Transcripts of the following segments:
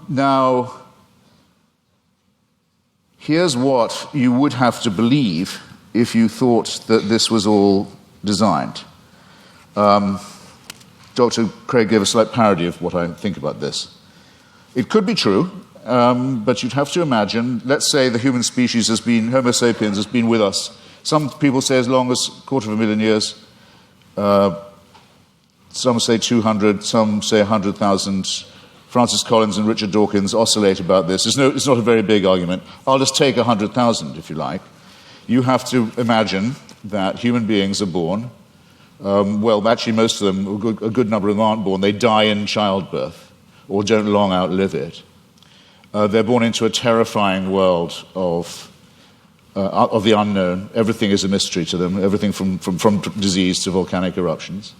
Now, here's what you would have to believe if you thought that this was all designed. Dr. Craig gave a slight parody of what I think about this. It could be true, but you'd have to imagine, let's say the human species has been, Homo sapiens has been with us. Some people say as long as 250,000 years. Some say 200, some say 100,000. Francis Collins and Richard Dawkins oscillate about this. It's not a very big argument. I'll just take 100,000, if you like. You have to imagine that human beings are born. Well, actually, most of them, a good number of them aren't born. They die in childbirth or don't long outlive it. They're born into a terrifying world of the unknown. Everything is a mystery to them, everything from disease to volcanic eruptions.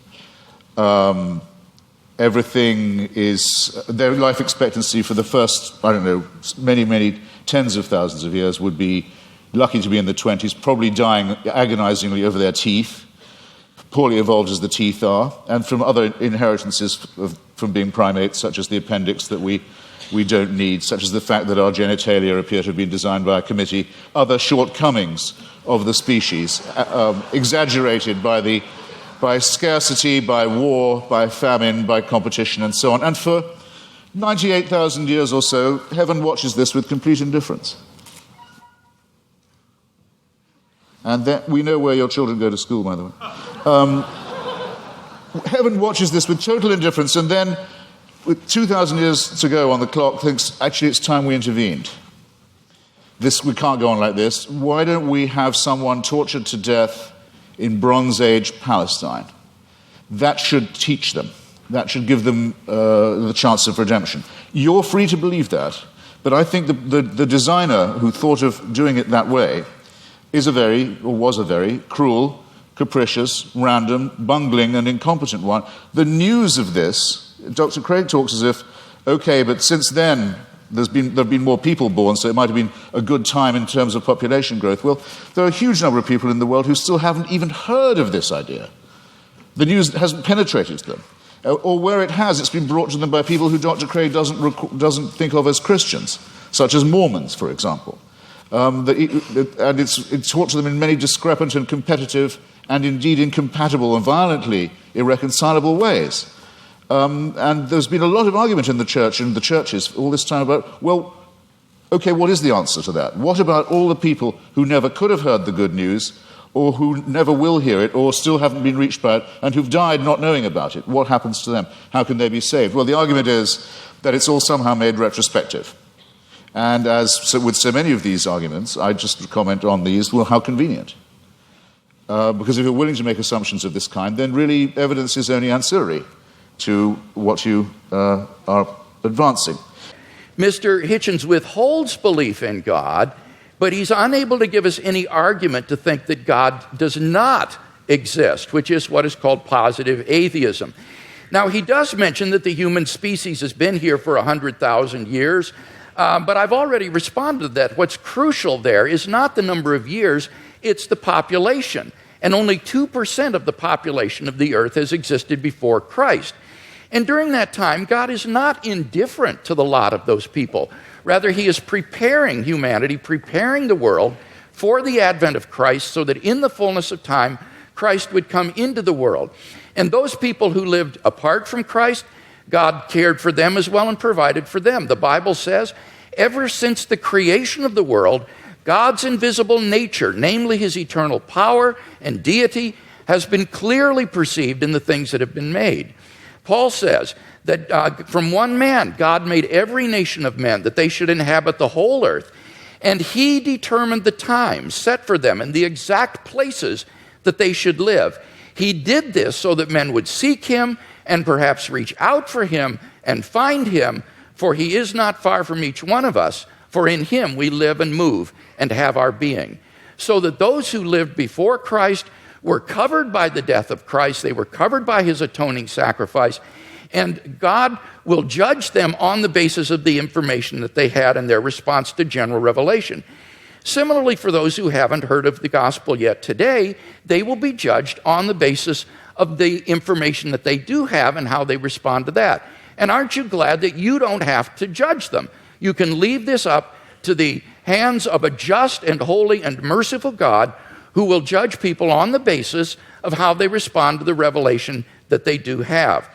Everything is, their life expectancy for the first, I don't know, many, many tens of thousands of years would be lucky to be in the 20s, probably dying agonizingly over their teeth, poorly evolved as the teeth are, and from other inheritances from being primates, such as the appendix that we don't need, such as the fact that our genitalia appear to have been designed by a committee, other shortcomings of the species, exaggerated by scarcity, by war, by famine, by competition, and so on. And for 98,000 years or so, heaven watches this with complete indifference. And we know where your children go to school, by the way. Heaven watches this with total indifference, and then, with 2,000 years to go on the clock, thinks, actually, it's time we intervened. We can't go on like this. Why don't we have someone tortured to death in Bronze Age Palestine? That should teach them. That should give them the chance of redemption. You're free to believe that, but I think the designer who thought of doing it that way was a very cruel, capricious, random, bungling, and incompetent one. The news of this, Dr. Craig talks as if, okay, but since then there have been more people born, so it might have been a good time in terms of population growth. Well, there are a huge number of people in the world who still haven't even heard of this idea. The news hasn't penetrated to them. Or where it has, it's been brought to them by people who Dr. Craig doesn't think of as Christians, such as Mormons, for example. And it's taught to them in many discrepant and competitive and indeed incompatible and violently irreconcilable ways. And there's been a lot of argument in the church and the churches all this time about, well, okay, what is the answer to that? What about all the people who never could have heard the good news, or who never will hear it, or still haven't been reached by it, and who've died not knowing about it? What happens to them? How can they be saved? Well, the argument is that it's all somehow made retrospective. And with so many of these arguments, I just comment on these, well, how convenient. Because if you're willing to make assumptions of this kind, then really evidence is only ancillary to what you are advancing. Mr. Hitchens withholds belief in God, but he's unable to give us any argument to think that God does not exist, which is what is called positive atheism. Now, he does mention that the human species has been here for 100,000 years, but I've already responded to that. What's crucial there is not the number of years, it's the population. And only 2% of the population of the earth has existed before Christ. And during that time, God is not indifferent to the lot of those people. Rather, he is preparing humanity, preparing the world for the advent of Christ so that in the fullness of time, Christ would come into the world. And those people who lived apart from Christ, God cared for them as well and provided for them. The Bible says, ever since the creation of the world, God's invisible nature, namely his eternal power and deity, has been clearly perceived in the things that have been made. Paul says that from one man, God made every nation of men, that they should inhabit the whole earth. And he determined the times set for them and the exact places that they should live. He did this so that men would seek him and perhaps reach out for him and find him, for he is not far from each one of us, for in him we live and move and have our being. So that those who lived before Christ were covered by the death of Christ, they were covered by his atoning sacrifice, and God will judge them on the basis of the information that they had in their response to general revelation. Similarly, for those who haven't heard of the gospel yet today, they will be judged on the basis of the information that they do have and how they respond to that. And aren't you glad that you don't have to judge them? You can leave this up to the hands of a just and holy and merciful God who will judge people on the basis of how they respond to the revelation that they do have.